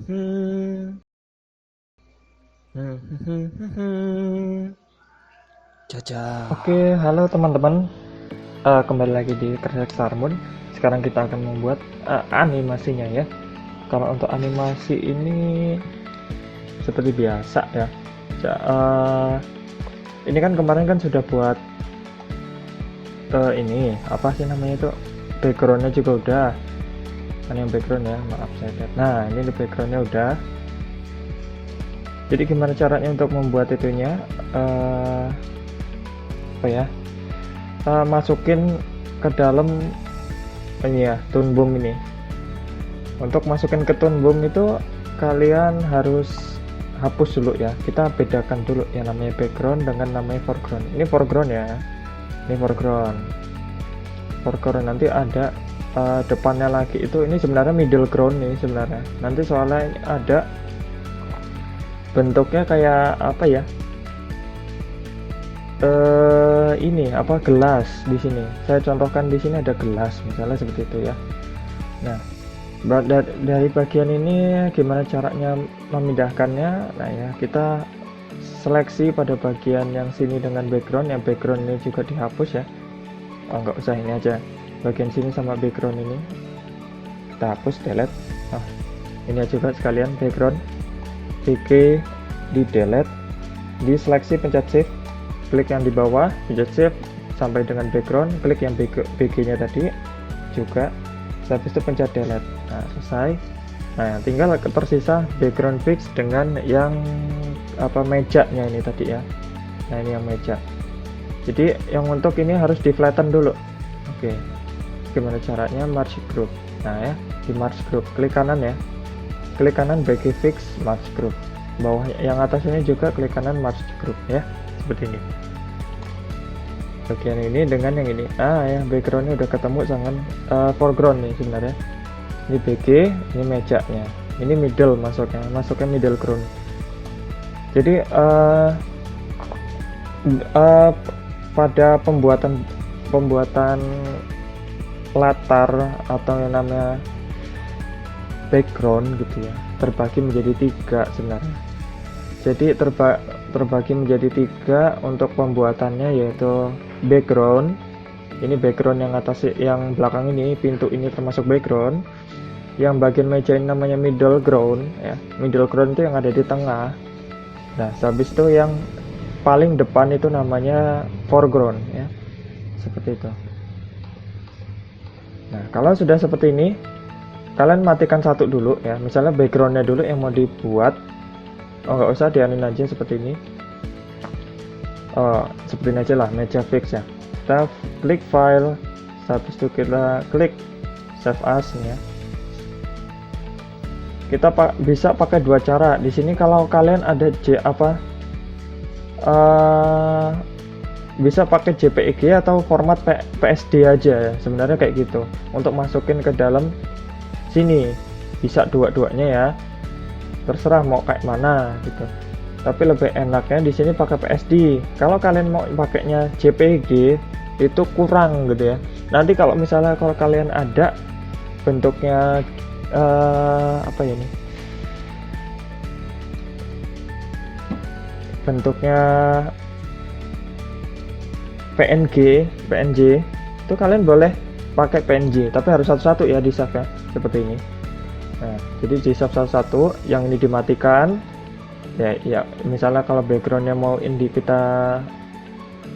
Caca. Oke, halo teman-teman. Kembali lagi di Kerja Sarmun. Sekarang kita akan membuat animasinya ya. Kalau untuk animasi ini seperti biasa ya. Ini kan kemarin kan sudah buat ini apa sih namanya itu, backgroundnya juga udah. Kan yang background ya, maaf saya lihat. Nah, ini backgroundnya udah. Jadi gimana caranya untuk membuat itunya? Apa ya? Masukin ke dalam ini ya, Toon Boom ini. Untuk masukin ke Toon Boom itu kalian harus hapus dulu ya. Kita bedakan dulu yang namanya background dengan namanya foreground. Ini foreground ya. Ini foreground. Foreground nanti ada depannya lagi itu, ini sebenarnya middle ground nih sebenarnya. Nanti soalnya ini ada bentuknya kayak apa ya? Ini apa, gelas di sini. Saya contohkan di sini ada gelas misalnya seperti itu ya. Nah, dari bagian ini gimana caranya memindahkannya? Nah ya, kita seleksi pada bagian yang sini dengan background. Yang background ini juga dihapus ya. Oh, nggak usah, ini aja. Bagian sini sama background ini kita hapus, delete. Nah, ini juga sekalian background. BG di delete, di seleksi, pencet shift, klik yang di bawah, pencet shift sampai dengan background, klik yang BG nya tadi juga, habis itu pencet delete. Nah, selesai. Nah, tinggal tersisa background fix dengan yang apa, mejanya ini tadi ya. Nah, ini yang meja. Jadi yang untuk ini harus di flatten dulu. Oke, gimana caranya? Merge group. Nah ya, di merge group klik kanan ya, klik kanan BG fix merge group. Bawah yang atasnya juga klik kanan merge group ya, seperti ini. Bagian ini dengan yang ini, ya backgroundnya udah ketemu dengan foreground nih sebenarnya. Ini BG, ini mejanya, ini middle, masuknya middle ground. Jadi pada pembuatan latar atau yang namanya background gitu ya, terbagi menjadi 3 sebenarnya. Jadi terbagi menjadi 3 untuk pembuatannya, yaitu background. Ini background yang atas, yang belakang ini, pintu ini termasuk background. Yang bagian meja ini namanya middle ground ya. Middle ground itu yang ada di tengah. Nah, habis itu yang paling depan itu namanya foreground ya. Seperti itu. Nah, kalau sudah seperti ini, kalian matikan satu dulu ya. Misalnya backgroundnya dulu yang mau dibuat. Oh, nggak usah, dianin aja seperti ini. Oh, seperti ini aja lah, meja fix ya. Kita klik file, habis itu kita klik save as ya. Kita bisa pakai 2 cara. Di sini kalau kalian ada bisa pakai JPEG atau format PSD aja ya, sebenarnya kayak gitu. Untuk masukin ke dalam sini bisa dua-duanya ya, terserah mau kayak mana gitu. Tapi lebih enaknya di sini pakai PSD. Kalau kalian mau pakainya JPG itu kurang gitu ya. Nanti kalau misalnya kalau kalian ada bentuknya apa ya ini, bentuknya PNG itu kalian boleh pakai PNG, tapi harus satu-satu ya di save ya, seperti ini. Nah, jadi di save satu-satu, yang ini dimatikan ya. Misalnya kalau backgroundnya mau ini kita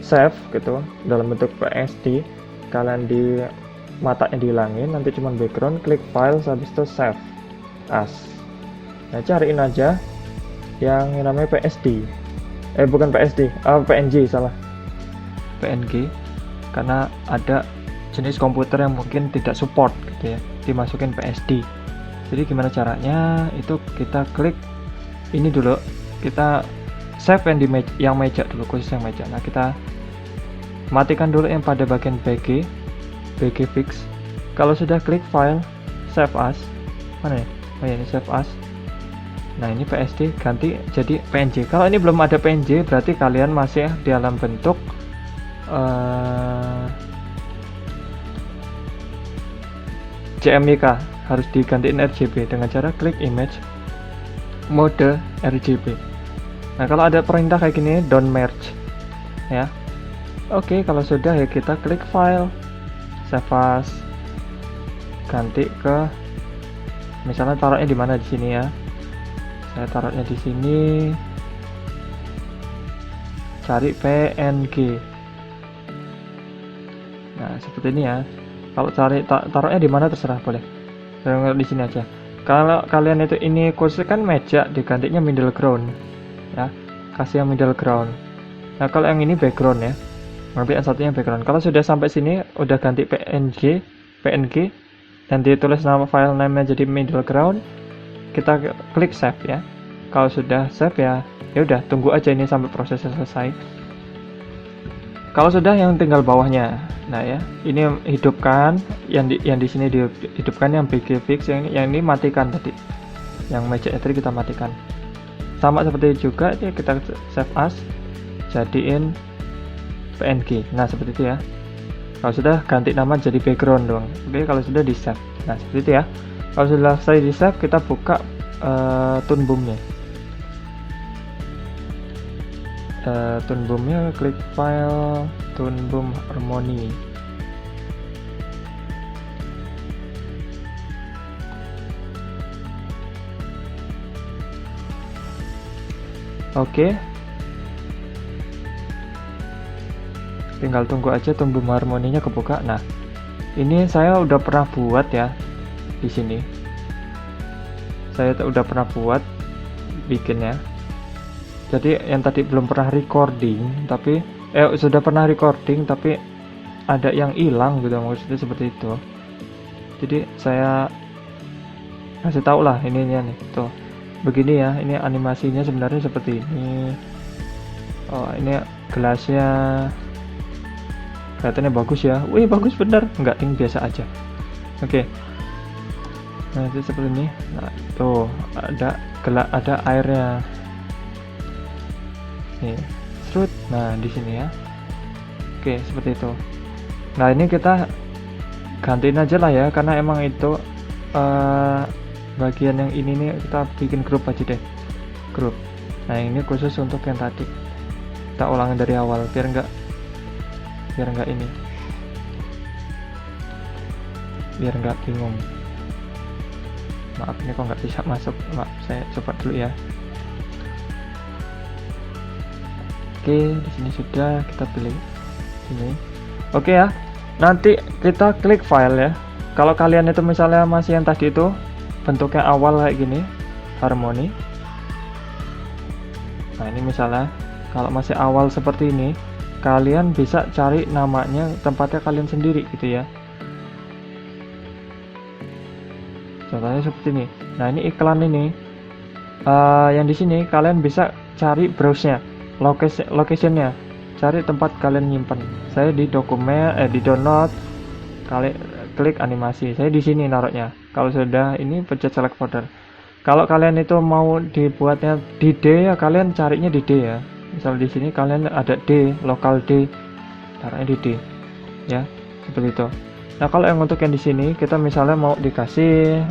save gitu dalam bentuk PSD, kalian di matanya dihilangin, nanti cuman background, klik file, habis itu save as. Nah, cariin aja yang namanya PSD, bukan PSD, PNG, salah, PNG, karena ada jenis komputer yang mungkin tidak support gitu ya, dimasukin PSD. Jadi gimana caranya? Itu kita klik ini dulu, kita save yang meja dulu, khusus yang meja. Nah, kita matikan dulu yang pada bagian BG fix. Kalau sudah klik file, save as, mana ya? Oh ya, ini save as. Nah, ini PSD ganti jadi PNG. Kalau ini belum ada PNG, berarti kalian masih dalam bentuk JMYK, harus digantiin RGB dengan cara klik image, mode RGB. Nah, kalau ada perintah kayak gini, don't merge ya. Oke, kalau sudah ya kita klik file, save as, ganti ke, misalnya taruhnya di mana, di sini ya. Saya taruhnya di sini, cari PNG. Nah, seperti ini ya. Kalau cari taruhnya di mana terserah, boleh. Saya di sini aja. Kalau kalian itu ini khusus kan meja, digantinya middle ground ya. Kasih yang middle ground. Nah, kalau yang ini background ya. Nanti yang satunya background. Kalau sudah sampai sini udah ganti PNG, dan ditulis nama file name-nya jadi middle ground, kita klik save ya. Kalau sudah save ya, ya udah tunggu aja ini sampai prosesnya selesai. Kalau sudah, yang tinggal bawahnya. Nah ya, ini hidupkan, yang di sini dihidupkan, yang BG fix, yang ini matikan tadi. Yang magic entry kita matikan. Sama seperti juga ya, kita save as, jadiin PNG. Nah, seperti itu ya. Kalau sudah, ganti nama jadi background doang. Oke, kalau sudah di save. Nah, seperti itu ya. Kalau sudah selesai di save, kita buka Toonboom-nya. Toonboom-nya, klik file, Toonboom Harmony. Oke. Tinggal tunggu aja Toonboom Harmony-nya kebuka. Nah, ini saya udah pernah buat ya di sini. Saya udah pernah buat bikinnya. Jadi yang tadi belum pernah recording, tapi sudah pernah recording tapi ada yang hilang gitu, maksudnya seperti itu. Jadi saya kasih tahu lah ininya nih, tuh begini ya. Ini animasinya sebenarnya seperti ini. Oh, ini gelasnya kelihatannya bagus ya. Wih, bagus bener. Enggak, ini biasa aja. Oke. Nah, itu seperti ini. Nah, tuh ada airnya. Nih, serut. Nah, di sini ya. Oke, seperti itu. Nah, ini kita gantiin aja lah ya, karena emang itu bagian yang ini nih kita bikin grup aja deh. Grup. Nah, ini khusus untuk yang tadi. Kita ulangi dari awal biar enggak ini, biar nggak bingung. Maaf, ini kok nggak bisa masuk. Maaf, saya coba dulu ya. Oke, di sini sudah, kita pilih sini. Oke ya, nanti kita klik file ya. Kalau kalian itu misalnya masih yang tadi itu bentuknya awal kayak gini, Harmony. Nah, ini misalnya kalau masih awal seperti ini, kalian bisa cari namanya, tempatnya kalian sendiri gitu ya. Contohnya seperti ini. Nah, ini iklan ini. Yang di sini kalian bisa cari browse-nya, location-nya, cari tempat kalian nyimpen. Saya di dokumen, di download, klik animasi. Saya di sini naruhnya. Kalau sudah ini pencet select folder. Kalau kalian itu mau dibuatnya di D ya, kalian carinya di D ya. Misal di sini kalian ada D, lokal D, taruhnya di D, ya, seperti itu. Nah, kalau yang untuk yang di sini kita misalnya mau kasih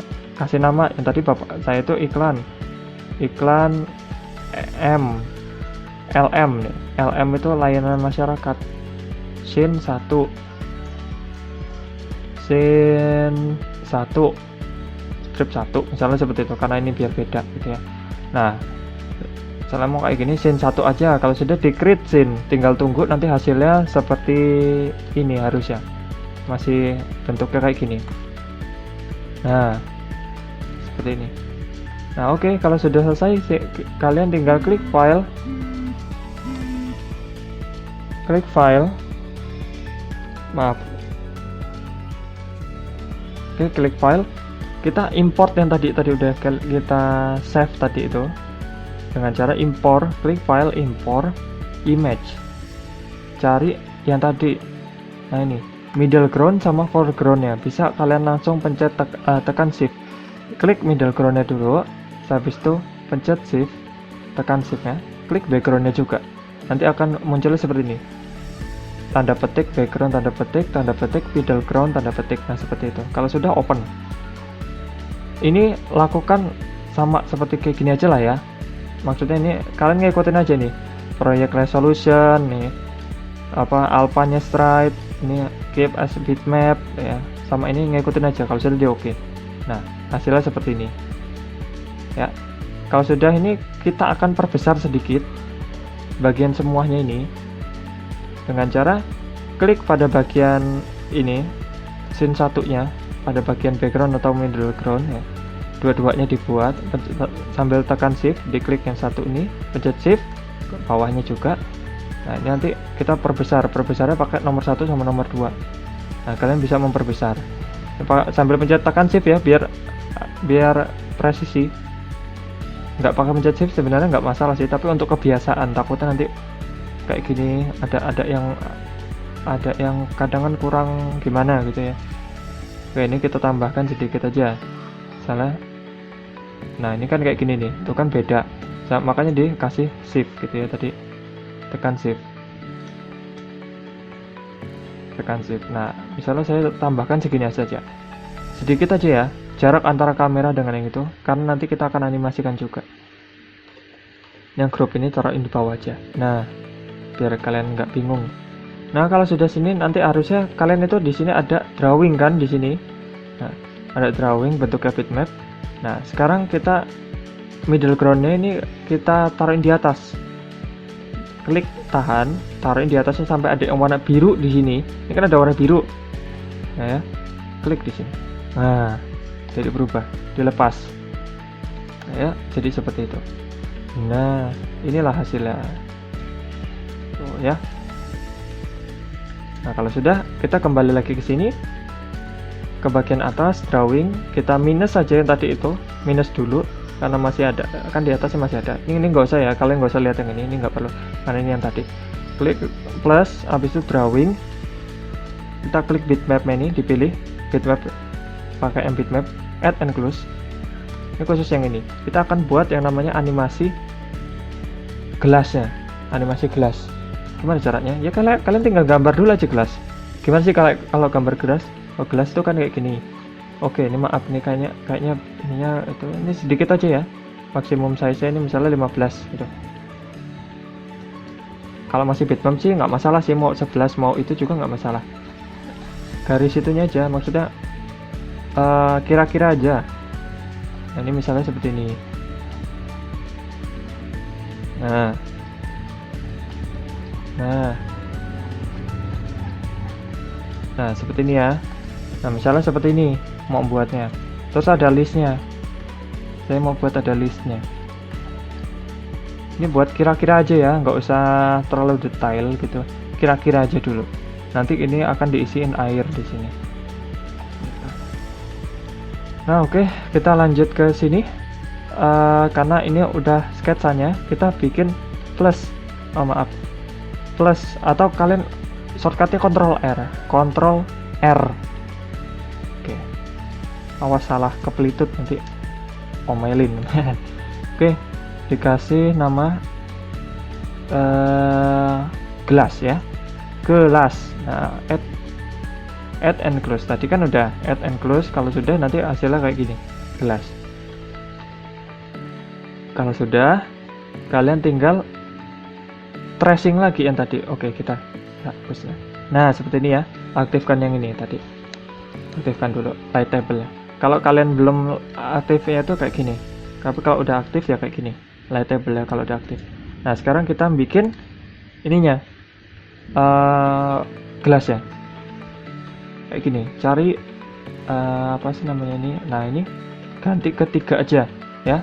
nama yang tadi bapak saya itu iklan LM nih. LM itu layanan masyarakat. Scene 1, script 1, misalnya seperti itu, karena ini biar beda gitu ya. Nah, misalnya mau kayak gini, scene 1 aja. Kalau sudah di create scene, tinggal tunggu nanti hasilnya seperti ini harusnya. Masih bentuknya kayak gini. Nah, seperti ini. Nah, oke, kalau sudah selesai, kalian tinggal klik file. Maaf. Oke, klik file. Kita import yang tadi udah kita save tadi itu. Dengan cara import, klik file, import image, cari yang tadi. Nah, ini middle ground sama foregroundnya. Bisa kalian langsung pencet tekan shift, klik middle groundnya dulu, habis itu pencet shift, tekan shift ya, klik backgroundnya juga. Nanti akan munculnya seperti ini, tanda petik background, tanda petik middle ground, tanda petik. Nah, seperti itu. Kalau sudah open, ini lakukan sama seperti kayak gini aja lah ya. Maksudnya ini kalian ngikutin aja nih, project resolution nih, apa alphanya Stripe, ini keep as bitmap ya, sama ini ngikutin aja. Kalau sudah dia oke. Nah, hasilnya seperti ini ya. Kalau sudah ini kita akan perbesar sedikit bagian semuanya ini dengan cara klik pada bagian ini, scene satunya, pada bagian background atau middle ground ya. Dua-duanya dibuat sambil tekan shift, diklik yang satu ini, pencet shift, bawahnya juga. Nah, ini nanti kita perbesarnya pakai nomor 1 sama nomor 2. Nah, kalian bisa memperbesar sambil pencet tekan shift ya, biar presisi. Nggak pakai pencet shift sebenarnya nggak masalah sih, tapi untuk kebiasaan takutnya nanti kayak gini ada yang kadang kan kurang gimana gitu ya. Oke, ini kita tambahkan sedikit aja salah. Nah, ini kan kayak gini nih, itu kan beda. Makanya dikasih shift gitu ya tadi, tekan shift. Nah, misalnya saya tambahkan segini saja, sedikit aja ya, jarak antara kamera dengan yang itu, karena nanti kita akan animasikan juga. Yang group ini taruhin di bawah aja. Nah, biar kalian nggak bingung. Nah, kalau sudah sini nanti harusnya kalian itu di sini ada drawing kan di sini. Nah, ada drawing bentuknya bitmap. Nah, sekarang kita middle groundnya ini kita taruhin di atas. Klik tahan, taruhin di atasnya sampai ada yang warna biru di sini. Ini kan ada warna biru. Nah, ya. Klik di sini. Nah, jadi berubah, dilepas. Nah, ya, jadi seperti itu. Nah, inilah hasilnya. Tuh ya. Nah, kalau sudah, kita kembali lagi ke sini, ke bagian atas drawing, kita minus saja yang tadi itu, minus dulu karena masih ada, kan di atasnya masih ada. Ini nggak usah ya, kalian nggak usah lihat yang ini nggak perlu, karena ini yang tadi. Klik plus, habis itu drawing, kita klik bitmap ini, dipilih bitmap, pakai bitmap, add and close. Ini khusus yang ini, kita akan buat yang namanya animasi gelasnya, animasi gelas. Gimana caranya? Ya kalian tinggal gambar dulu aja gelas. Gimana sih kalau gambar gelas? Oh, gelas itu kan kayak gini. Oke, ini maaf nih kayaknya ininya itu, ini sedikit aja ya. Maksimum size ini misalnya 15 gitu. Kalau masih bitmap sih nggak masalah sih, mau 11 mau itu juga nggak masalah. Garis itunya aja, maksudnya kira-kira aja. Nah, ini misalnya seperti ini. Nah, seperti ini ya. Nah, misalnya seperti ini mau buatnya. Terus ada listnya. Saya mau buat ada listnya. Ini buat kira-kira aja ya, nggak usah terlalu detail gitu. Kira-kira aja dulu. Nanti ini akan diisiin air di sini. Nah, oke, kita lanjut ke sini. Karena ini udah sketsanya, kita bikin plus. Plus atau kalian shortcutnya Ctrl R. Oke. Awas salah kepelitut nanti omelin. Oke, dikasih nama gelas ya. Gelas. Nah, add and close. Tadi kan udah add and close. Kalau sudah nanti hasilnya kayak gini. Gelas. Kalau sudah, kalian tinggal tracing lagi yang tadi. Oke, kita hapus ya. Nah, seperti ini ya. Aktifkan yang ini tadi. Aktifkan dulu light table. Kalau kalian belum aktifnya itu kayak gini. Tapi kalau udah aktif ya kayak gini. Light table ya kalau udah aktif. Nah, sekarang kita bikin ininya. Gelas ya. Kayak gini. Cari apa sih namanya ini? Nah, ini ganti ke 3 aja ya.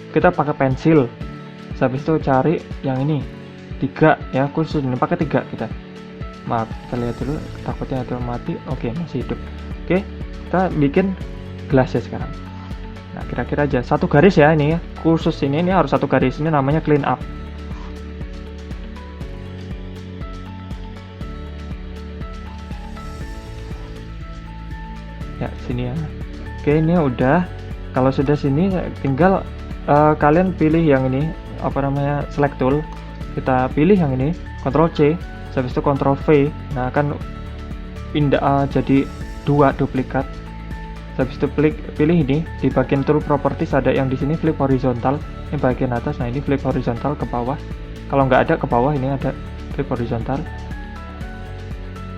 Kita pakai pensil. Habis itu cari yang ini. 3 ya, khusus ini pakai 3 kita. Maaf, kita lihat dulu, takutnya itu mati. Oke, masih hidup. Oke, kita bikin gelasnya sekarang. Nah, kira-kira aja satu garis ya ini ya. Khusus ini harus satu garis. Ini namanya clean up. Ya, sini ya. Oke, ini udah. Kalau sudah sini tinggal kalian pilih yang ini, apa namanya, select tool. Kita pilih yang ini, Ctrl C, habis itu Ctrl V. Nah, kan pindah jadi 2 duplikat. Habis itu pilih ini di bagian tool properties, ada yang di sini flip horizontal, ini bagian atas. Nah ini flip horizontal ke bawah, kalau nggak ada ke bawah, ini ada flip horizontal.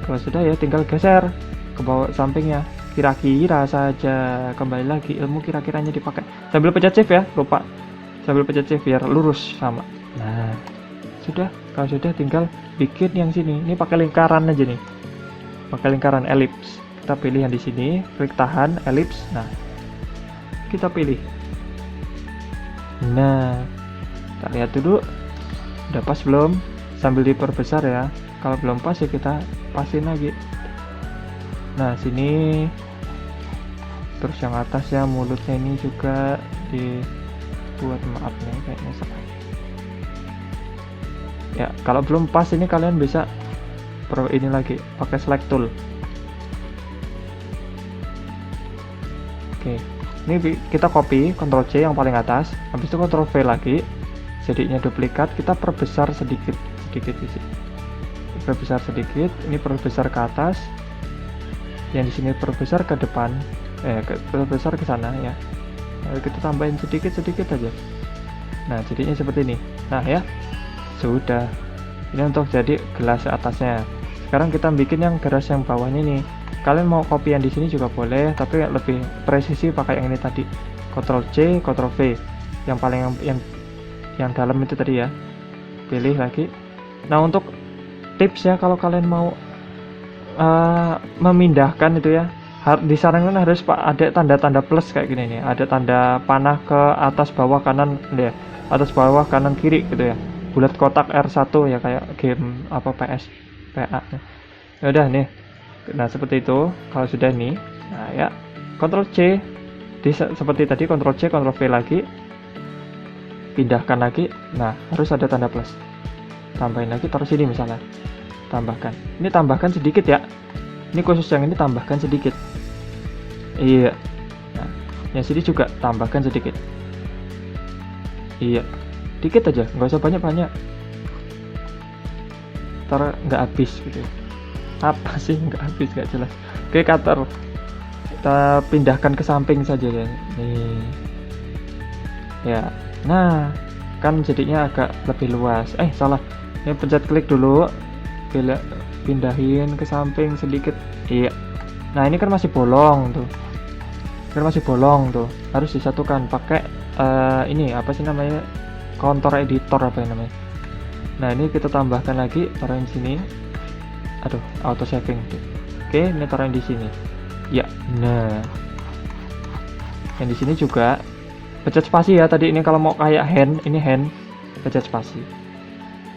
Kalau sudah ya tinggal geser ke bawah sampingnya, kira-kira saja. Kembali lagi ilmu kira-kiranya dipakai sambil pencet shift ya, lupa sambil pencet shift biar lurus sama. Nah sudah, kalau sudah tinggal bikin yang sini, ini pakai lingkaran aja nih, pakai lingkaran elips. Kita pilih yang di sini, klik tahan, elips. Nah kita pilih. Nah kita lihat dulu udah pas belum, sambil diperbesar ya. Kalau belum pas ya kita pasin lagi. Nah sini, terus yang atasnya mulutnya ini juga dibuat, maaf nih kayaknya salah ya. Kalau belum pas ini kalian bisa ini lagi pakai select tool. Oke, ini kita copy, Ctrl C yang paling atas, habis itu Ctrl V lagi, jadinya duplikat. Kita perbesar sedikit di sini, perbesar sedikit, ini perbesar ke atas, yang di sini perbesar ke depan, perbesar ke sana ya. Lalu kita tambahin sedikit aja. Nah jadinya seperti ini. Nah ya sudah, ini untuk jadi gelas atasnya. Sekarang kita bikin yang gelas yang bawahnya nih. Kalian mau copy yang di sini juga boleh, tapi lebih presisi pakai yang ini tadi, Ctrl C, Ctrl V, yang paling yang dalam itu tadi ya, pilih lagi. Nah untuk tips ya, kalau kalian mau memindahkan itu ya, disarankan harus ada tanda-tanda plus kayak gini nih, ada tanda panah ke atas bawah kanan ya, atas bawah kanan kiri gitu ya, bulat kotak R1 ya, kayak game apa PS PA ya udah nih. Nah seperti itu. Kalau sudah nih, nah ya Ctrl C seperti tadi, Ctrl C, Ctrl V lagi, pindahkan lagi. Nah harus ada tanda plus, tambahin lagi, taruh sini misalnya, tambahkan. Ini tambahkan sedikit ya, ini khusus yang ini tambahkan sedikit. Iya. Nah yang sini juga tambahkan sedikit. Iya, dikit aja, nggak usah banyak-banyak, ntar nggak habis gitu. Apa sih nggak habis, nggak jelas. Oke, cutter kita pindahkan ke samping saja ya. Nih ya, nah kan jadinya agak lebih luas. Salah, ini pencet klik dulu, pindahin ke samping sedikit. Iya. Nah ini kan masih bolong tuh, harus disatukan pakai ini apa sih namanya, kontur editor apa yang namanya. Nah ini kita tambahkan lagi, taruh di sini. Aduh, auto saving. Oke, ini taruh di sini. Ya, nah. Yang di sini juga pencet spasi ya tadi. Ini kalau mau kayak hand, ini hand, pencet spasi.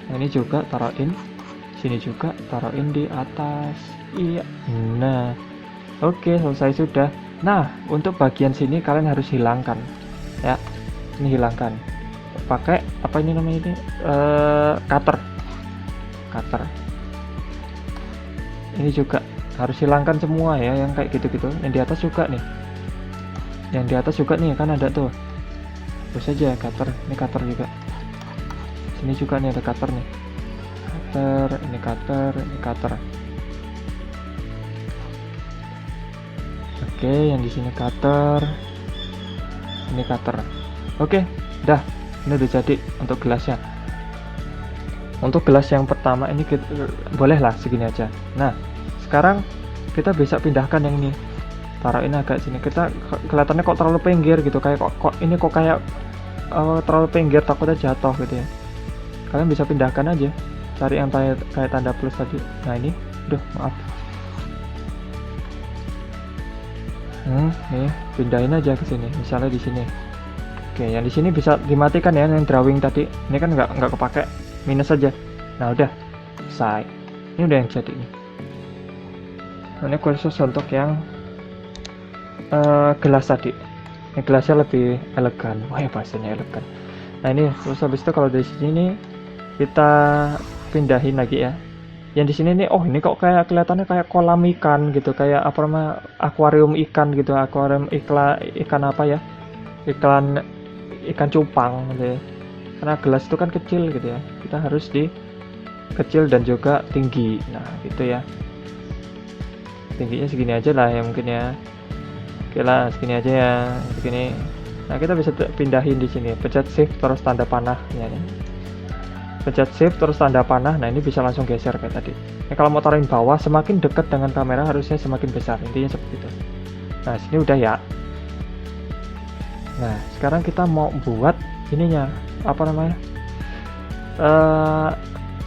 Nah, ini juga taruhin. Sini juga taruhin di atas. Iya. Nah. Oke, selesai sudah. Nah, untuk bagian sini kalian harus hilangkan. Ya. Ini hilangkan. Pakai apa ini namanya ini? Cutter. Ini juga harus hilangkan semua ya, yang kayak gitu-gitu. Yang di atas juga nih, kan ada tuh. Terus aja cutter, ini cutter juga. Sini juga nih ada cutter nih. Ini cutter. Oke, yang di sini cutter. Ini cutter. Oke, dah. Ini udah jadi untuk gelasnya. Untuk gelas yang pertama ini bolehlah segini aja. Nah, sekarang kita bisa pindahkan yang ini. Taruhin agak sini. Kita kelihatannya kok terlalu pinggir gitu, kayak kok ini kok kayak terlalu pinggir, takutnya jatuh gitu ya. Kalian bisa pindahkan aja. Cari yang kayak tanda plus tadi. Nah, ini. Duh, maaf. Nih, pindahin aja ke sini. Misalnya di sini. Oke, yang di sini bisa dimatikan ya, yang drawing tadi. Ini kan nggak kepake. Minus aja. Nah udah selesai. Ini udah yang jadi nih. Ini khusus untuk yang gelas tadi. Ini gelasnya lebih elegan. Wah ya, bahasanya elegan. Nah ini terus habis itu kalau dari sini nih, kita pindahin lagi ya. Yang di sini nih, oh ini kok kayak kelihatannya kayak kolam ikan gitu, kayak apa namanya, akuarium ikan gitu, akuarium ikan apa ya? Ikan cupang gitu ya. Karena gelas itu kan kecil gitu ya, kita harus di kecil dan juga tinggi. Nah gitu ya, tingginya segini aja lah ya mungkin ya. Oke, Oke lah, segini aja ya, segini. Nah, kita bisa pindahin di sini, pencet shift terus tanda panah ya. Pencet shift terus tanda panah. Nah, ini bisa langsung geser kayak tadi. Nah, kalau mau taruhin bawah, semakin dekat dengan kamera harusnya semakin besar. Intinya seperti itu. Nah, sini udah ya. Nah, sekarang kita mau buat ininya, apa namanya?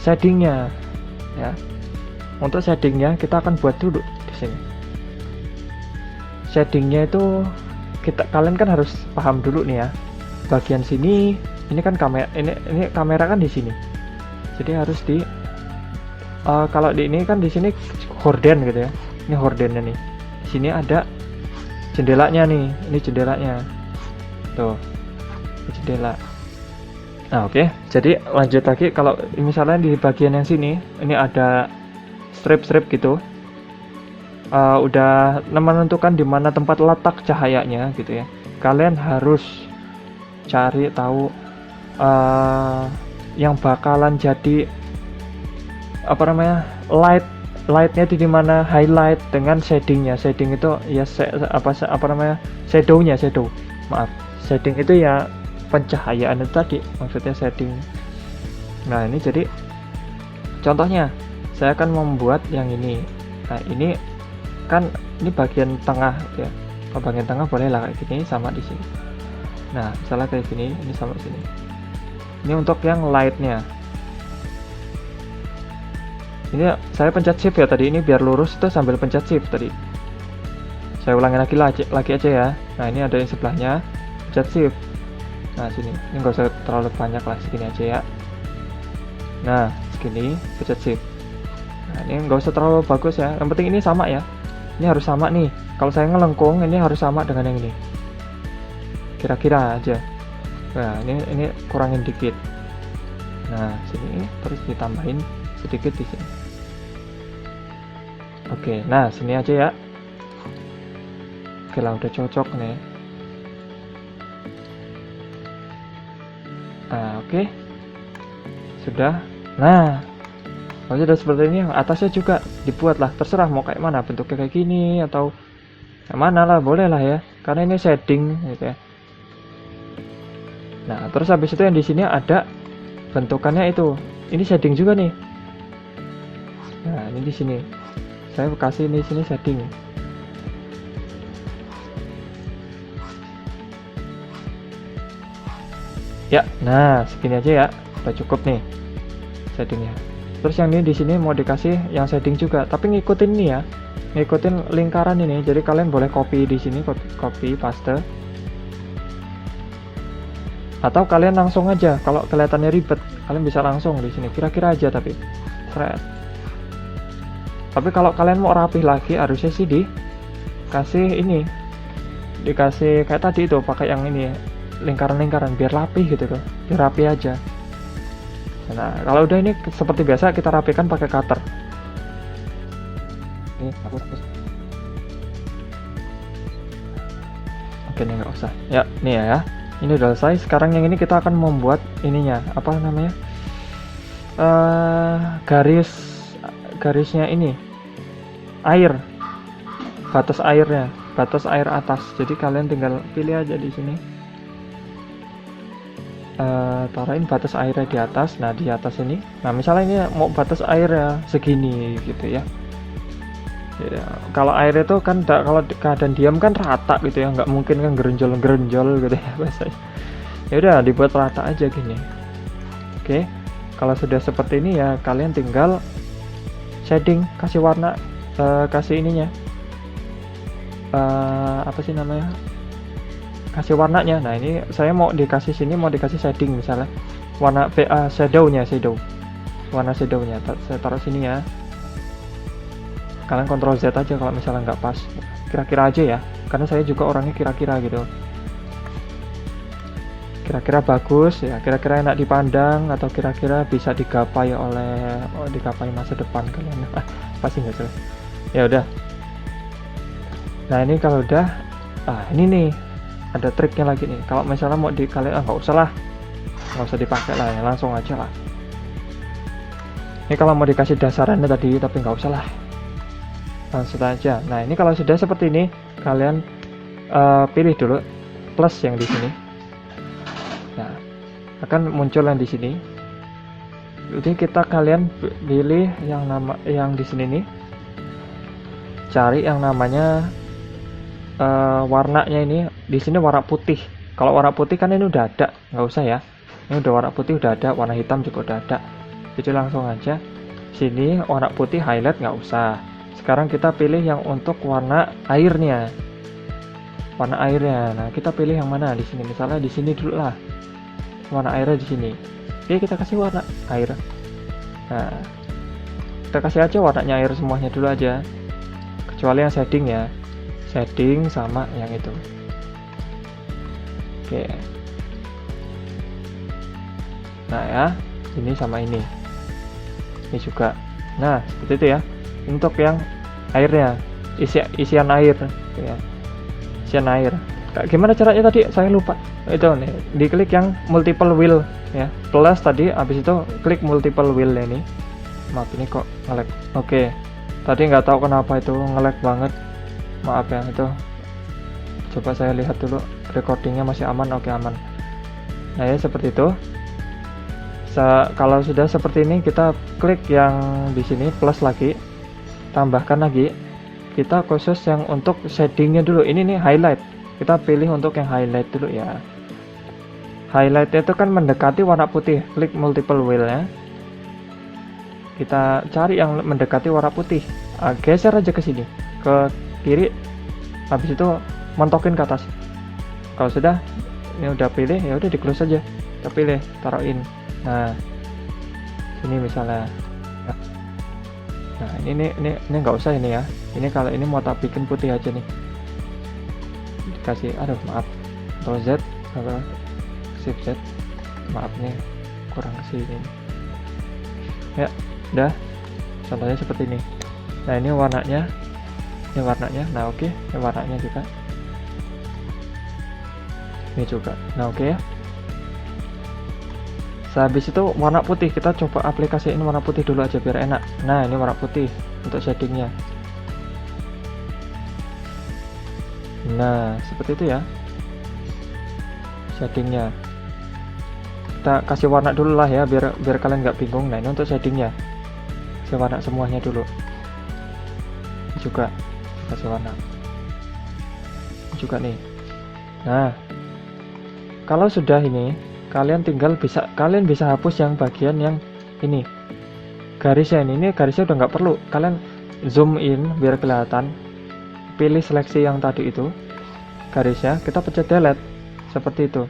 Shadingnya ya. Untuk shadingnya kita akan buat dulu di sini. Shadingnya itu kalian kan harus paham dulu nih ya. Bagian sini ini kan kamera, ini kamera kan di sini. Jadi harus di kalau di ini kan di sini horden gitu ya. Ini hordennya nih. Di sini ada jendelanya nih. Ini jendelanya. Tuh. Ini jendela. Nah, oke. Jadi lanjut lagi, kalau misalnya di bagian yang sini ini ada strip-strip gitu. Udah menentukan di mana tempat letak cahayanya gitu ya. Kalian harus cari tahu yang bakalan jadi apa namanya, lightnya di mana, highlight dengan shadingnya. Shading itu ya apa namanya, shadow. Maaf, shading itu ya pencahayaan itu tadi, maksudnya shading. Nah, ini jadi contohnya saya akan membuat yang ini. Nah, ini kan ini bagian tengah ya. Bagian tengah boleh lah kayak gini, sama di sini. Nah, misalnya kayak gini, ini sama sini. Ini untuk yang lightnya. Ini saya pencet shift ya tadi, ini biar lurus itu sambil pencet shift tadi. Saya ulangi lagi aja ya. Nah, ini ada yang sebelahnya, pencet shift. Nah, sini. Ini nggak usah terlalu banyak lah, segini aja ya. Nah, segini, pencet shift. Nah, ini nggak usah terlalu bagus ya. Yang penting ini sama ya. Ini harus sama nih. Kalau saya ngelengkung, ini harus sama dengan yang ini. Kira-kira aja. Nah, ini kurangin dikit. Nah, sini terus ditambahin sedikit di sini. Oke, nah sini aja ya. Oke lah, udah cocok nih. Nah, oke. Sudah. Nah, kalau sudah seperti ini, atasnya juga dibuat lah. Terserah mau kayak mana, bentuknya kayak gini atau kayak mana lah, boleh lah ya. Karena ini shading gitu ya. Nah, terus habis itu yang di sini ada bentukannya itu. Ini shading juga nih. Nah, ini di sini. Saya kasih ini sini shading. Ya, nah segini aja ya. Udah cukup nih shadingnya. Terus yang ini di sini mau dikasih yang shading juga, tapi ngikutin ini ya. Ngikutin lingkaran ini. Jadi kalian boleh copy di sini, copy paste. Atau kalian langsung aja, kalau kelihatannya ribet, kalian bisa langsung di sini. Kira-kira aja tapi thread. Tapi kalau kalian mau rapih lagi, harusnya sih dikasih ini, dikasih kayak tadi itu, pakai yang ini lingkaran-lingkaran biar rapih gitu tuh, biar rapi aja. Nah, kalau udah ini seperti biasa kita rapikan pakai cutter. Ini hapus. Oke, ini nggak usah. Ya, nih ya. Ini udah selesai. Sekarang yang ini kita akan membuat ininya, apa namanya? Garisnya ini air, batas airnya, batas air atas. Jadi kalian tinggal pilih aja di sini, taruhin batas airnya di atas. Nah, di atas ini, nah misalnya ini mau batas airnya segini gitu ya. Ya, kalau air itu kan kalau keadaan diam kan rata gitu ya, nggak mungkin kan gerenjol gitu ya biasanya. Ya udah dibuat rata aja gini. Oke. Kalau sudah seperti ini ya, kalian tinggal shading, kasih warna, kasih ininya, apa sih namanya, kasih warnanya. Nah, ini saya mau dikasih sini, mau dikasih shading misalnya, warna shadownya, warna shadownya. Saya taruh sini ya. Kalian Ctrl Z aja kalau misalnya nggak pas. Kira-kira aja ya, karena saya juga orangnya kira-kira gitu. Kira-kira bagus ya, kira-kira enak dipandang, atau kira-kira bisa digapai masa depan kalian. Pasti nggak salah. Ya udah. Nah, ini kalau udah, ini nih ada triknya lagi nih. Kalau misalnya mau kalian nggak usah dipakai lah ya, langsung aja lah. Ini kalau mau dikasih dasarannya tadi, tapi nggak usah lah, langsung aja. Nah, ini kalau sudah seperti ini, kalian pilih dulu plus yang di sini. Nah, akan muncul yang di sini. Jadi kalian pilih yang di sini nih. Cari yang namanya warnanya ini. Di sini warna putih. Kalau warna putih kan ini udah ada, nggak usah ya. Ini udah warna putih udah ada, warna hitam juga udah ada. Jadi langsung aja sini warna putih highlight nggak usah. Sekarang kita pilih yang untuk warna airnya. Warna airnya. Nah, kita pilih yang mana di sini? Misalnya di sini dulu lah. Warna airnya di sini. Oke, kita kasih warna air. Nah, kita kasih aja warnanya air semuanya dulu aja. Kecuali yang shading ya. Shading sama yang itu. Oke. Nah ya, ini sama ini juga. Nah, seperti itu ya. Untuk yang airnya, isian air ya. Isian air. Gimana caranya tadi? Saya lupa. Itu nih, diklik yang multiple wheel ya. Plus tadi, habis itu klik multiple wheel ini. Maaf, ini kok nge-lag. Oke. Tadi nggak tahu kenapa itu nge-lag banget. Maaf ya, itu. Coba saya lihat dulu recordingnya masih aman. Oke, aman. Nah ya, seperti itu. Kalau sudah seperti ini, kita klik yang di sini plus lagi, tambahkan lagi. Kita khusus yang untuk shadingnya dulu. Ini nih highlight. Kita pilih untuk yang highlight dulu ya. Highlight itu kan mendekati warna putih. Klik multiple wheel ya. Kita cari yang mendekati warna putih. Geser aja ke sini, ke kiri. Habis itu montokin ke atas. Kalau sudah, ini udah pilih, ya udah di close aja. Kita pilih, taruhin. Nah, ini misalnya. Nah, ini nggak usah ini ya. Ini kalau ini mau tak bikin putih aja nih. Dikasih, aduh maaf. Ctrl Z, kalau Shift Z. Maaf nih, kurang kesini. Ya, udah. Contohnya seperti ini. Nah, ini warnanya. Ini warnanya. Nah, oke. Ini warnanya juga. Ini juga. Nah, oke ya. Habis itu warna putih, kita coba aplikasiin warna putih dulu aja biar enak. Nah, ini warna putih untuk shadingnya. Nah, seperti itu ya shadingnya. Kita kasih warna dulu lah ya, biar kalian nggak bingung. Nah, ini untuk shadingnya, kasih warna semuanya dulu. Ini juga kasih warna. Ini juga nih. Nah, kalau sudah ini, kalian bisa hapus yang bagian yang ini garisnya. Ini garisnya udah nggak perlu, kalian zoom in biar kelihatan. Pilih seleksi yang tadi itu garisnya, kita pencet delete seperti itu.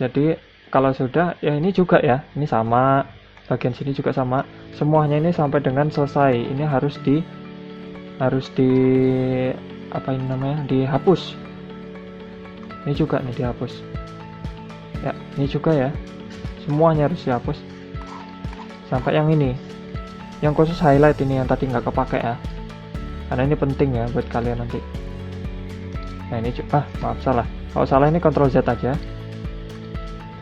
Jadi kalau sudah ya, ini juga ya, ini sama, bagian sini juga sama, semuanya ini sampai dengan selesai. Ini harus di apa ini namanya, dihapus. Ini juga nih dihapus ya, ini juga ya, semuanya harus dihapus sampai yang ini, yang khusus highlight ini yang tadi nggak kepake ya, karena ini penting ya buat kalian nanti. Nah, ini maaf salah, kalau salah ini Ctrl Z aja,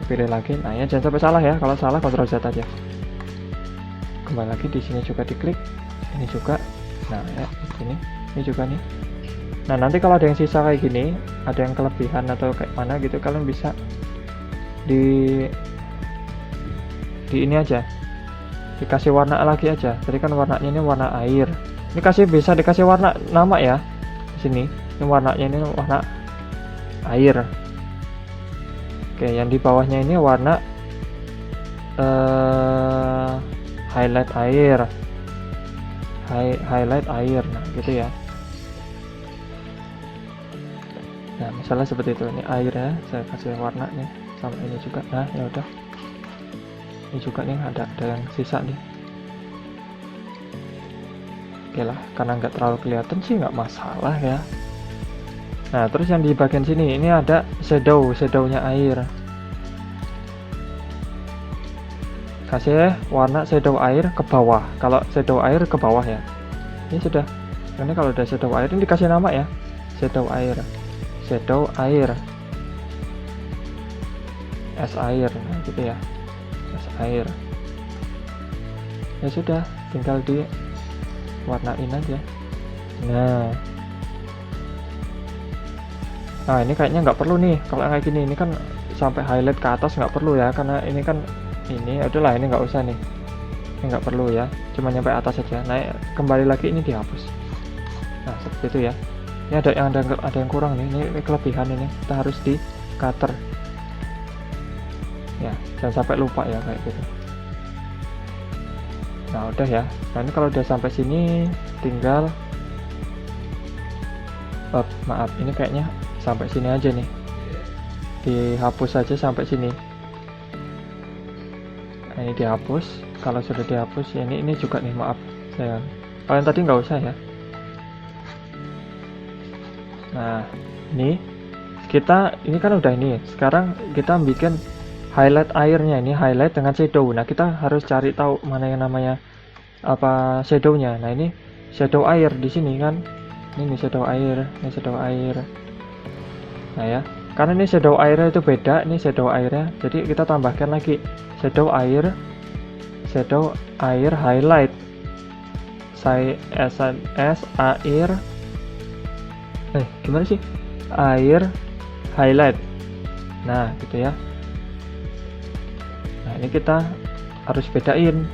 pilih lagi. Nah ya, jangan sampai salah ya, kalau salah Ctrl Z aja. Kembali lagi, di sini juga diklik, ini juga. Nah ya, ini juga nih. Nah, nanti kalau ada yang sisa kayak gini, ada yang kelebihan atau kayak mana gitu, kalian bisa di ini aja, dikasih warna lagi aja. Tadi kan warnanya ini warna air, ini bisa dikasih warna nama ya. Di sini ini warnanya ini warna air. Oke, yang di bawahnya ini warna highlight air, highlight air. Nah gitu ya. Nah, misalnya seperti itu. Ini airnya saya kasih warna nih, sama ini juga. Nah, ya udah. Ini juga nih ada yang sisa nih. Oke lah, karena nggak terlalu kelihatan sih nggak masalah ya. Nah, terus yang di bagian sini ini ada shadownya air. Kasih warna shadow air ke bawah. Kalau shadow air ke bawah ya. Ini sudah. Ini kalau udah shadow air ini dikasih nama ya. Shadow air. Es air, nah gitu ya, es air. Ya sudah, tinggal di warnain aja. Nah Nah ini kayaknya nggak perlu nih kalau kayak gini, ini kan sampai highlight ke atas nggak perlu ya, karena ini kan ini udahlah, ini nggak usah nih, ini nggak perlu ya, cuma nyampe atas saja. Nah kembali lagi ini dihapus. Nah seperti itu ya. Ini ada yang kurang nih, ini kelebihan, ini kita harus di cutter ya, jangan sampai lupa ya kayak gitu. Nah udah ya. Nah ini kalau udah sampai sini tinggal maaf, ini kayaknya sampai sini aja nih, dihapus saja sampai sini. Nah, ini dihapus. Kalau sudah dihapus ya, ini juga nih, maaf sayang, kalian tadi nggak usah ya. Nah ini kita, ini kan udah ini, sekarang kita bikin highlight airnya, ini highlight dengan shadow. Nah kita harus cari tahu mana yang namanya apa shadownya. Nah ini shadow air di sini kan, ini shadow air, ini shadow air. Nah ya, karena ini shadow airnya itu beda, ini shadow airnya, jadi kita tambahkan lagi shadow air highlight, air, gimana sih, air highlight. Nah gitu ya. Nah ini kita harus bedain,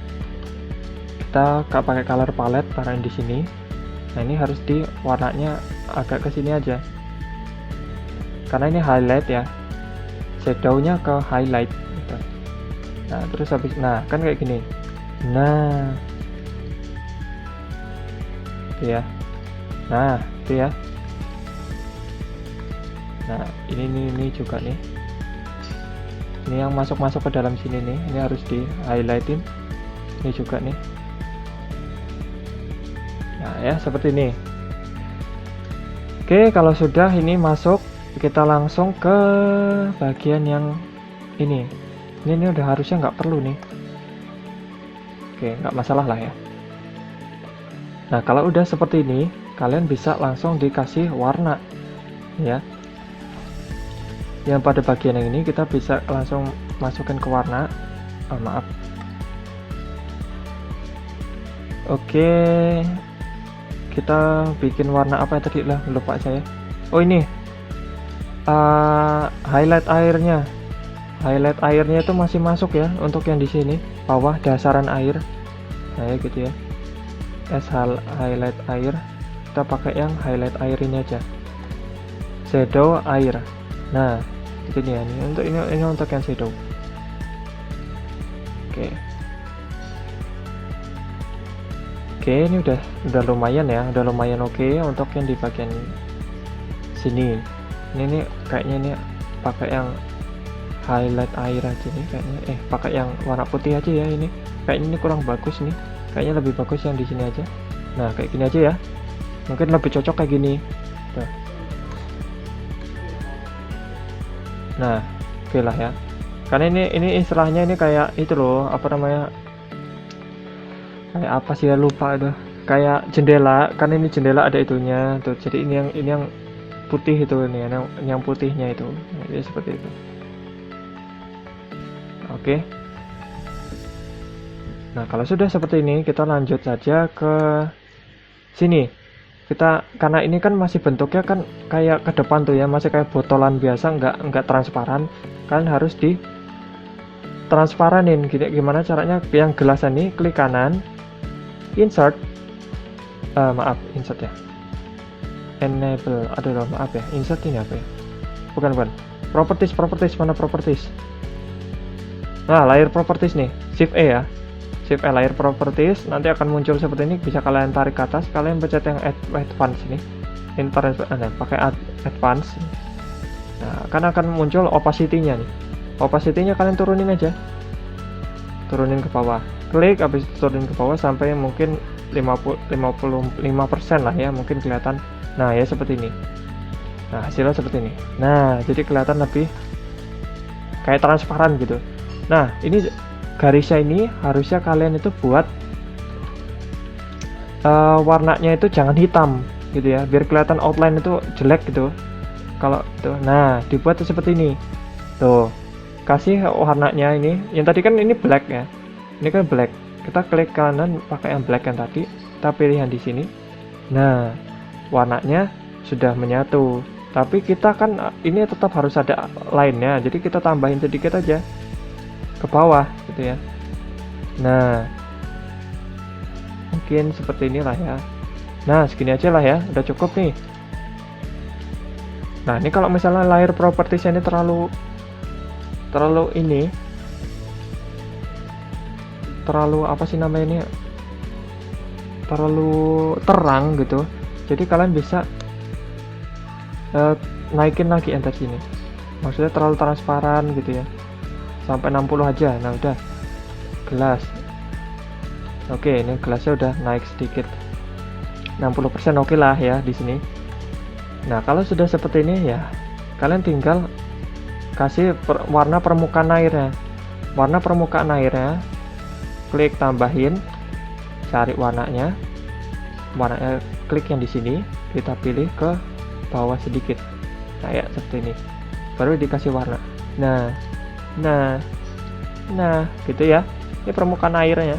kita pakai color palette, taruhin di sini. Nah ini harus di warnanya agak ke sini aja, karena ini highlight ya, shadownya ke highlight gitu. Nah terus habis, nah kan kayak gini. Nah itu ya. Nah itu ya. Nah ini juga nih, ini yang masuk ke dalam sini nih, ini harus di highlightin. Ini juga nih. Nah ya seperti ini. Oke, kalau sudah ini masuk, kita langsung ke bagian yang ini udah harusnya nggak perlu nih. Oke, nggak masalah lah ya. Nah kalau udah seperti ini, kalian bisa langsung dikasih warna ya. Yang pada bagian yang ini kita bisa langsung masukin ke warna. Maaf. Oke, kita bikin warna apa tadi lah, lupa saya. Oh ini highlight airnya. Highlight airnya itu masih masuk ya untuk yang di sini bawah dasaran air. Nah ya gitu ya. Highlight air. Kita pakai yang highlight air ini aja. Shadow air. Nah, itu dia nih, ini untuk yang shadow. Oke. Oke, ini udah lumayan ya, udah lumayan oke untuk yang di bagian sini. Ini kayaknya ini pakai yang highlight air aja nih kayaknya. Pakai yang warna putih aja ya ini. Kayaknya ini kurang bagus nih. Kayaknya lebih bagus yang di sini aja. Nah, kayak gini aja ya. Mungkin lebih cocok kayak gini. Tuh. Nah, oke lah ya. Karena ini istilahnya ini kayak itu loh, apa namanya? Kayak apa sih ya, lupa itu. Kayak jendela, kan ini jendela ada itunya tuh. Jadi ini yang putih itu nih, yang putihnya itu. Nah, jadi seperti itu. Oke. Nah, kalau sudah seperti ini, kita lanjut saja ke sini. Karena ini kan masih bentuknya kan kayak ke depan tuh ya, masih kayak botolan biasa, nggak transparan. Kalian harus di transparanin. Gimana caranya? Yang gelas ini klik kanan, insert, insert ya, enable, aduh maaf ya, insert ini apa ya? Bukan, properties, mana properties? Nah, layer properties nih, shift E ya. Shift E layer properties, nanti akan muncul seperti ini, bisa kalian tarik ke atas, kalian pencet yang advance ini. Ini pakai advance. Nah, kan akan muncul opacity-nya nih. Opacity-nya kalian turunin aja. Turunin ke bawah. Klik habis turunin ke bawah sampai mungkin 55% lah ya, mungkin kelihatan. Nah, ya seperti ini. Nah, hasilnya seperti ini. Nah, jadi kelihatan lebih kayak transparan gitu. Nah, ini garisnya ini harusnya kalian itu buat warnanya itu jangan hitam gitu ya, biar kelihatan outline itu jelek gitu. Kalau tuh, nah dibuat seperti ini. Tuh, kasih warnanya ini. Yang tadi kan ini black ya. Ini kan black. Kita klik kanan pakai yang black yang tadi. Kita pilih yang di sini. Nah, warnanya sudah menyatu. Tapi kita kan ini tetap harus ada line-nya, jadi kita tambahin sedikit aja ke bawah gitu ya. Nah, mungkin seperti inilah ya. Nah, segini aja lah ya, udah cukup nih. Nah, ini kalau misalnya layer properties ini terlalu ini, terlalu apa sih namanya ini, terlalu terang gitu, jadi kalian bisa naikin lagi enter sini, maksudnya terlalu transparan gitu ya, sampai 60 aja. Nah, udah gelas. Oke, ini gelasnya udah naik sedikit, 60% oke lah ya di sini. Nah, kalau sudah seperti ini ya, kalian tinggal kasih warna permukaan airnya. Warna permukaan airnya, klik tambahin, cari warnanya, klik yang di sini, kita pilih ke bawah sedikit, kayak seperti ini, baru dikasih warna. Nah, gitu ya. Ini permukaan airnya.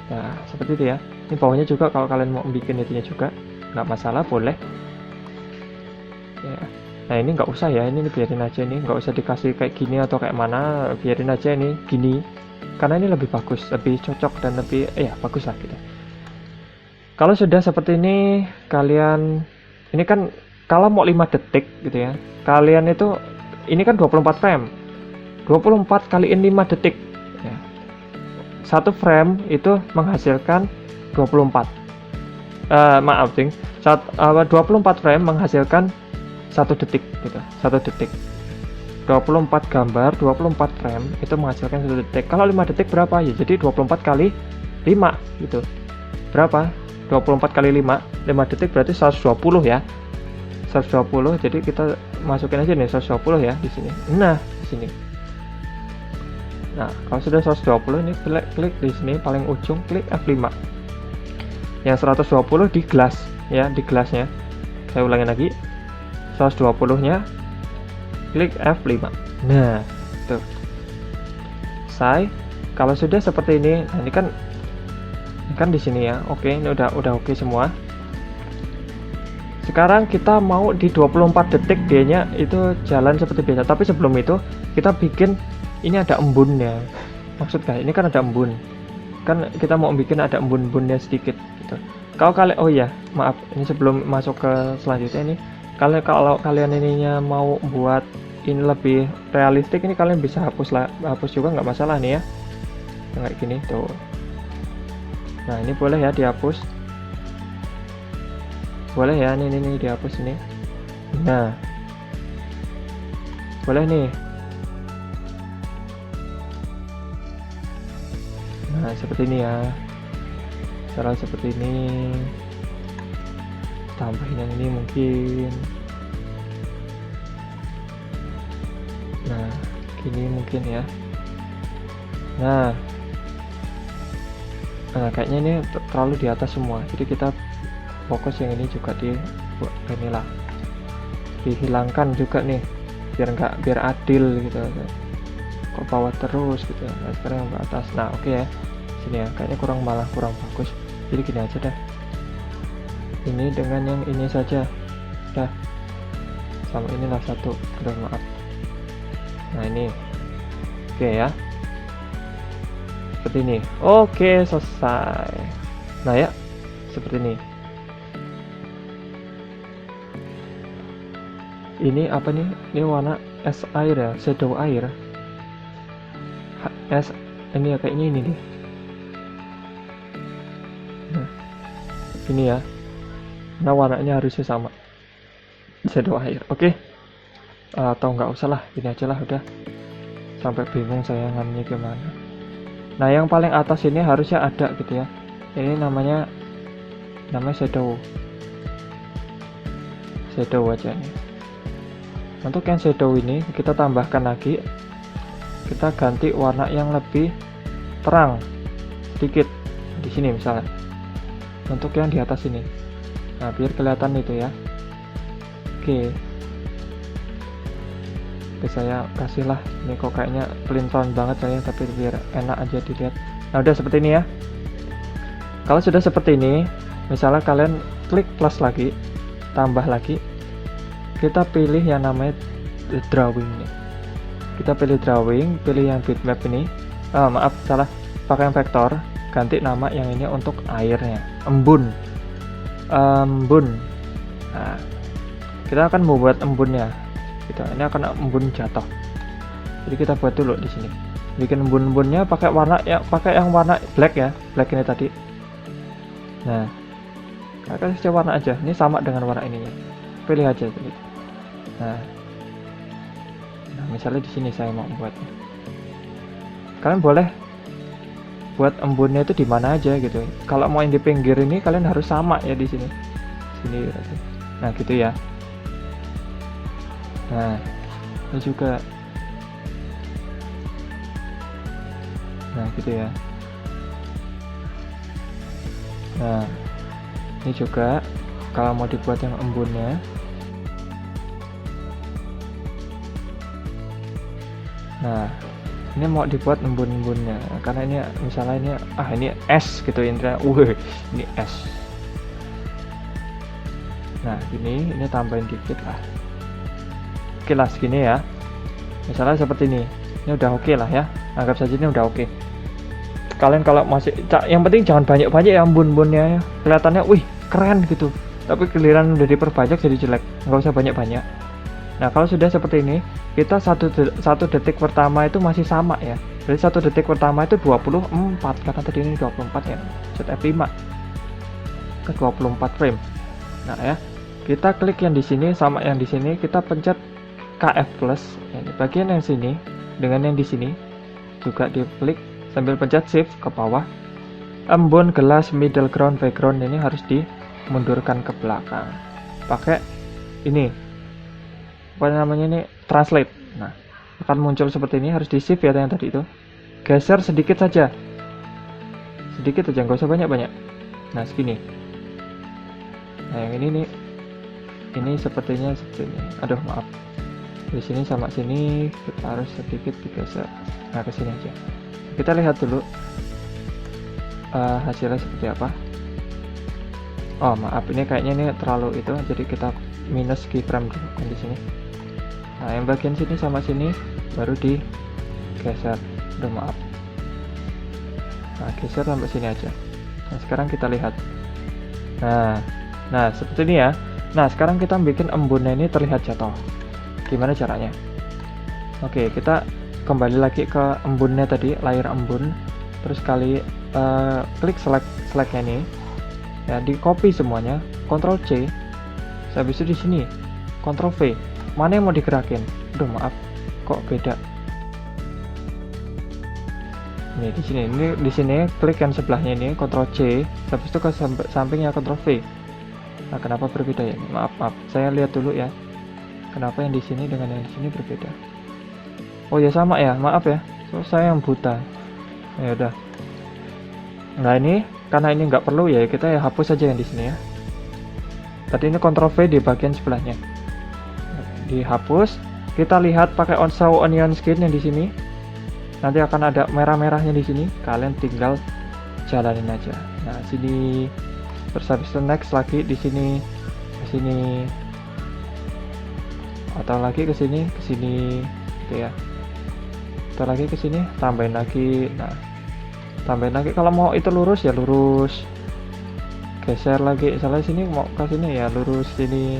Nah, seperti itu ya. Ini bawahnya juga kalau kalian mau bikin itunya juga, nggak masalah, boleh. Ya. Nah, ini nggak usah ya, ini biarin aja, ini nggak usah dikasih kayak gini atau kayak mana, biarin aja ini gini, karena ini lebih bagus, lebih cocok dan lebih bagus lah gitu. Kalau sudah seperti ini, kalian ini kan kalau mau 5 detik gitu ya, kalian itu ini kan 24 frame, 24 kaliin 5 detik ya. Satu frame itu menghasilkan 24 maaf ding, 24 frame menghasilkan 1 detik gitu, 1 detik. 24 gambar, 24 frame itu menghasilkan 1 detik. Kalau 5 detik berapa ya? Jadi 24 kali 5 gitu. Berapa? 24 kali 5 detik berarti 120 ya. 120, jadi kita masukin aja nih 120 ya di sini. Nah, di sini. Nah, kalau sudah 120 ini klik di sini paling ujung, klik F5. Yang 120 di gelas ya, di gelasnya. Saya ulangi lagi. 120-nya klik F5. Nah, tuh. Selesai. Kalau sudah seperti ini, nah ini kan di sini ya. Oke, ini udah oke semua. Sekarang kita mau di 24 detik dianya itu jalan seperti biasa, tapi sebelum itu kita bikin ini ada embunnya. Maksud kayak ini kan ada embun. Kan kita mau bikin ada embun-embunnya sedikit gitu. Kalau kalian maaf, ini sebelum masuk ke selanjutnya ini, kalau kalian ininya mau buat ini lebih realistik, ini kalian bisa hapus juga nggak masalah nih ya. Kayak gini tuh. Nah, ini boleh ya dihapus. Boleh ya, ini dihapus ini. Nah, boleh nih. Nah, seperti ini ya. Cara seperti ini. Tambahin yang ini mungkin. Nah, gini mungkin ya. Nah, kayaknya ini terlalu di atas semua. Jadi kita fokus yang ini juga inilah. Dihilangkan juga nih. Biar adil gitu. Kok bawah terus gitu. Nah, sekarang yang ke atas. Nah, oke ya. Sini ya. Kayaknya kurang bagus. Jadi gini aja dah. Ini dengan yang ini saja. Dah. Sama inilah satu. Udah, maaf. Nah, ini. Oke ya. Seperti ini. Oke, selesai. Nah ya, seperti ini. Ini apa nih? Ini warna es air ya, shadow air. Es ini ya, kayaknya ini deh. Nah, ini ya. Nah, warnanya harusnya sama. Shadow air. Oke. Atau nggak usah lah, ini aja lah udah. Sampai bingung saya ngamnya gimana. Nah, yang paling atas ini harusnya ada gitu ya. Ini namanya shadow. Shadow aja nih. Untuk yang shadow ini kita tambahkan lagi. Kita ganti warna yang lebih terang sedikit di sini misalnya. Untuk yang di atas ini. Nah, biar kelihatan itu ya. Oke. Oke, saya kasihlah. Ini kok kayaknya plain tone banget saya, tapi biar enak aja dilihat. Nah, udah seperti ini ya. Kalau sudah seperti ini, misalnya kalian klik plus lagi, tambah lagi. kita pilih yang namanya drawing nih. Kita pilih drawing, pilih yang bitmap ini. Maaf, salah, pakai yang vektor, ganti nama yang ini untuk airnya, embun. Nah, kita akan membuat embunnya. Ini akan embun jatuh. Jadi kita buat dulu di sini. Bikin embun-embunnya pakai yang warna black ya, black ini tadi. Nah, kita kasih warna aja. Ini sama dengan warna ininya. Pilih aja tadi. Nah, misalnya di sini saya mau buatnya. Kalian boleh buat embunnya itu di mana aja gitu. Kalau mau yang di pinggir ini kalian harus sama ya di sini. Sini. Nah, gitu ya. Nah, ini juga. Nah, gitu ya. Nah, ini juga kalau mau dibuat yang embunnya. Nah, ini mau dibuat embun-embunnya karena ini misalnya ini es gitu intinya. Ini es. Nah, ini tambahin dikit lah. Oke lah segini ya. Misalnya seperti ini. Ini udah oke lah ya. Anggap saja ini udah oke. Kalian kalau masih yang penting jangan banyak-banyak ya embun-embunnya ya. Kelihatannya wih, keren gitu. Tapi giliran udah diperbanyak jadi jelek. Nggak usah banyak-banyak. Nah, kalau sudah seperti ini, kita satu detik pertama itu masih sama ya. Jadi 1 detik pertama itu 24 karena tadi ini 24 ya. Set F5 ke 24 frame. Nah, ya. Kita klik yang di sini sama yang di sini, kita pencet KF plus. Ini bagian yang sini dengan yang di sini juga diklik sambil pencet shift ke bawah. Embun, gelas, middle ground, background ini harus dimundurkan ke belakang. Pakai ini apa namanya ini translate. Nah, akan muncul seperti ini, harus di shift ya yang tadi itu. Geser sedikit saja. Sedikit aja, nggak usah banyak-banyak. Nah, segini. Nah, yang ini nih. Ini sepertinya seperti ini. Aduh, maaf. Di sini sama sini kita harus sedikit digeser. Nah, ke sini aja. Kita lihat dulu hasilnya seperti apa. Oh, maaf, ini kayaknya ini terlalu itu, jadi kita minus keyframe dulu yang di sini. Nah, yang bagian sini sama sini baru digeser. Udah, maaf. Nah, geser sampai sini aja. Nah, sekarang kita lihat. Nah, seperti ini ya. Nah, sekarang kita bikin embunnya ini terlihat jatuh. Gimana caranya? Oke, kita kembali lagi ke embunnya tadi, layar embun. Terus klik select-nya ini. Ya, di copy semuanya, Ctrl C. Habis itu di sini, Ctrl V. Mana yang mau digerakin? Aduh, maaf. Kok beda? Ini di sini. Ini di sini klik yang sebelahnya ini, Ctrl C. Habis itu ke sampingnya Ctrl V. Nah, kenapa berbeda ya? Maaf. Saya lihat dulu ya. Kenapa yang di sini dengan yang di sini berbeda? Oh ya, sama ya. Maaf ya. So, saya yang buta. Ya udah. Nah, ini karena ini nggak perlu ya, kita ya hapus saja yang di sini ya. Tadi ini Ctrl V di bagian sebelahnya. Dihapus. Kita lihat pakai show onion skin yang di sini. Nanti akan ada merah-merahnya di sini. Kalian tinggal jalanin aja. Nah, sini. Terus habis itu next lagi di sini, ke sini, atau lagi ke sini, gitu ya. Atau lagi ke sini, tambahin lagi. Nah, tambahin lagi. Kalau mau itu lurus ya lurus. Geser lagi. Misalnya sini mau ke sini ya lurus sini.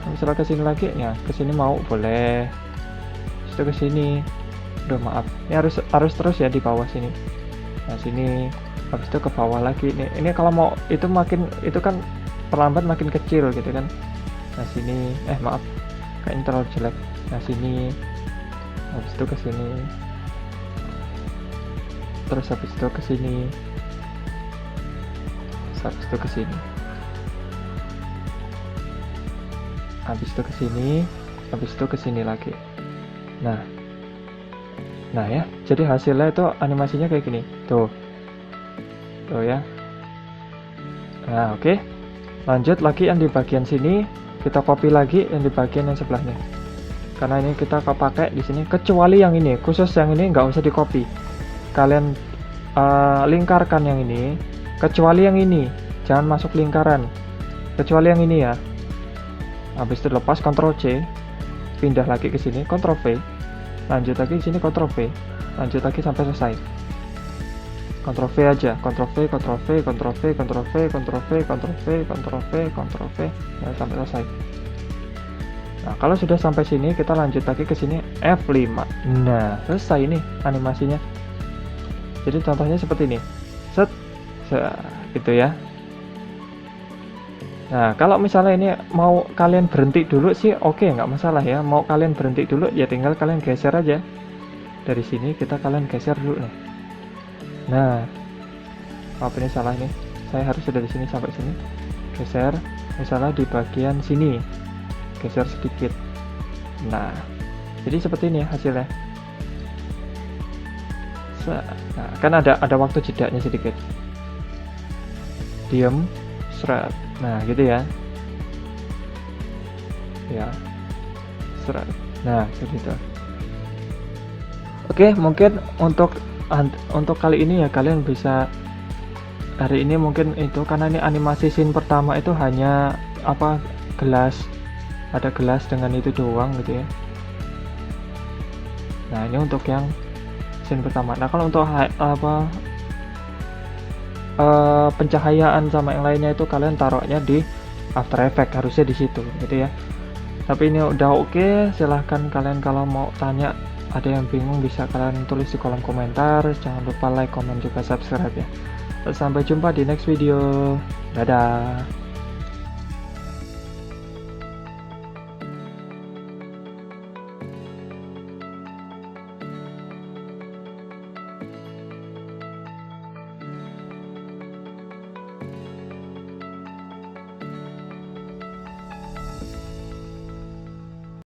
Misalnya ke sini lagi ya ke sini mau boleh. Terus ke sini. Udah, maaf. Ini harus terus ya di bawah sini. Nah, sini. Habis itu ke bawah lagi. Ini kalau mau itu makin itu kan perlambat makin kecil gitu kan. Nah, sini maaf. Kayaknya terlalu jelek. Nah, sini. Habis itu ke sini. Terus habis itu ke sini. Habis itu ke sini. Habis itu ke sini. Habis itu ke sini lagi. Nah ya, jadi hasilnya itu animasinya kayak gini. Tuh ya. Nah, oke. Lanjut lagi yang di bagian sini, kita copy lagi yang di bagian yang sebelahnya. Karena ini kita pakai di sini, kecuali yang ini, khusus yang ini nggak usah di copy. Kalian lingkarkan yang ini, kecuali yang ini, jangan masuk lingkaran. Kecuali yang ini ya. Habis itu lepas, Ctrl C, pindah lagi ke sini, Ctrl V, lanjut lagi ke sini, Ctrl V, lanjut lagi sampai selesai. Ctrl V aja, Ctrl V, Ctrl V, Ctrl V, Ctrl V, Ctrl V, Ctrl V, Ctrl V, Ctrl V, ya, sampai selesai. Nah, kalau sudah sampai sini, kita lanjut lagi ke sini, F5. Nah, selesai ini animasinya. Jadi contohnya seperti ini, set, gitu ya. Nah, kalau misalnya ini mau kalian berhenti dulu sih oke, nggak masalah ya. Mau kalian berhenti dulu ya tinggal kalian geser aja. Dari sini kalian geser dulu nih. Nah, apa ini salah nih? Saya harus dari sini sampai sini. Geser, misalnya di bagian sini. Geser sedikit. Nah, jadi seperti ini hasilnya. Nah, kan ada waktu jedanya sedikit. Diam, seret. Nah, gitu ya. Ya. Seret. Nah, gitu. Oke, mungkin untuk kali ini ya kalian bisa hari ini mungkin itu karena ini animasi scene pertama itu hanya apa gelas, ada gelas dengan itu doang gitu ya. Nah, ini untuk yang scene pertama. Nah, kalau untuk pencahayaan sama yang lainnya itu kalian taruhnya di After Effects, harusnya di situ gitu ya. Tapi ini udah oke, silahkan kalian kalau mau tanya, ada yang bingung bisa kalian tulis di kolom komentar. Jangan lupa like, comment, juga subscribe ya. Sampai jumpa di next video. Dadah.